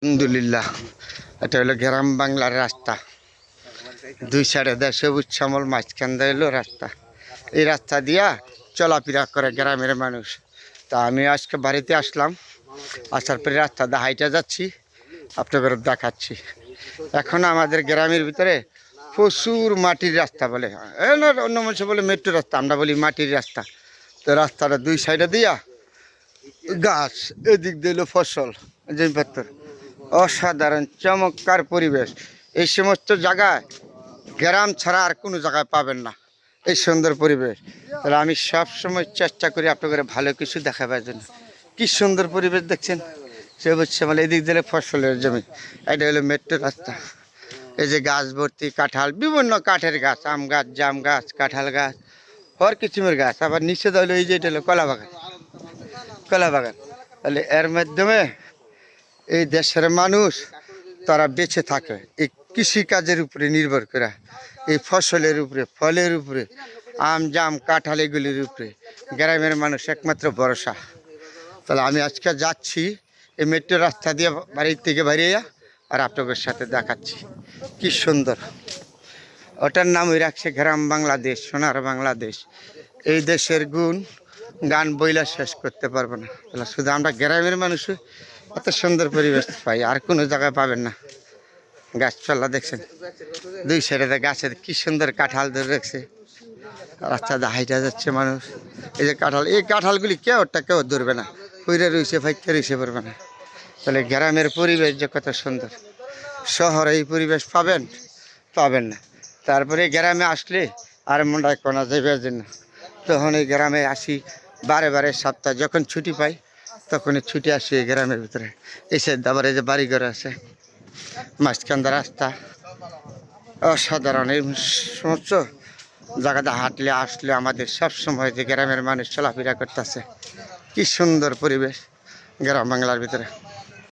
আলহামদুলিল্লাহ, এটা হলো গ্রাম বাংলার রাস্তা। দুই সাইডে দেয় সবুজ শ্যামল, মাঝখান দিয়ে হলো রাস্তা। এই রাস্তা দিয়া চলাফেরা করে গ্রামের মানুষ। তা আমি আজকে বাড়িতে আসলাম, আসার পরে রাস্তা দিয়ে হাইটা যাচ্ছি, আপনাদের দেখাচ্ছি। এখন আমাদের গ্রামের ভিতরে প্রচুর মাটির রাস্তা বলে, না অন্য মানুষ বলে মেট্রো রাস্তা, আমরা বলি মাটির রাস্তা। তো রাস্তাটা দুই সাইডে দিয়া গাছ, এদিক দিল ফসল, জিনিসপত্র, অসাধারণ চমৎকার পরিবেশ। এই সমস্ত জায়গায় গ্রাম ছাড়া আর কোনো জায়গায় পাবেন না এই সুন্দর পরিবেশ। তাহলে আমি সব সময় চেষ্টা করি আপনাদের ভালো কিছু দেখাবার জন্য। কি সুন্দর পরিবেশ দেখছেন, সবুজ শ্যামল, এদিক দিলে ফসলের জমি, এটা হলো মেট্রো রাস্তা। এই যে গাছ ভর্তি কাঁঠাল, বিভিন্ন কাঠের গাছ, আম গাছ, জাম গাছ, কাঁঠাল গাছ, হর কিসিমের গাছ। আবার নিচে হলো এই যে এটা হলো কলা বাগান, কলা বাগান। তাহলে এর মাধ্যমে এই দেশের মানুষ তারা বেঁচে থাকে এই কৃষিকাজের উপরে নির্ভর করে, এই ফসলের উপরে, ফলের উপরে, আম জাম কাঁঠাল এগুলির উপরে গ্রামের মানুষ একমাত্র ভরসা। তাহলে আমি আজকে যাচ্ছি এই মেট্রো রাস্তা দিয়ে বাড়ির থেকে বেরিয়ে, আর আপনাদের সাথে দেখাচ্ছি কি সুন্দর। ওটার নাম ওই রাখছে গ্রাম বাংলাদেশ, সোনার বাংলাদেশ। এই দেশের গুণ গান বইলা শেষ করতে পারবো না। তাহলে শুধু আমরা গ্রামের মানুষ এত সুন্দর পরিবেশ পাই, আর কোনো জায়গায় পাবেন না। গাছপালা দেখছেন, দুই সাইডে গাছের কি সুন্দর কাঁঠাল ধরে রাখছে, রাস্তা দিয়ে হাইটা যাচ্ছে মানুষ। এই যে কাঁঠাল, এই কাঁঠালগুলি কেউ ধরবে না, পুইরে রয়েছে, ফাইকে রয়েছে, পারবে না। তাহলে গ্রামের পরিবেশ যে কত সুন্দর, শহরে এই পরিবেশ পাবেন না। তারপরে গ্রামে আসলে আর মনটায় কোনা যাইবার জন্য, তখন এই গ্রামে আসি বারে সপ্তাহ যখন ছুটি পাই তখনই ছুটি আসি এই গ্রামের ভিতরে। এসে আবার এই যে বাড়িঘর আছে, মাঝখান রাস্তা, অসাধারণ। এই সমস্ত জায়গাতে হাঁটলে আসলে আমাদের সব সময় যে গ্রামের মানুষ চলাফেরা করতেছে, কি সুন্দর পরিবেশ গ্রাম বাংলার ভিতরে।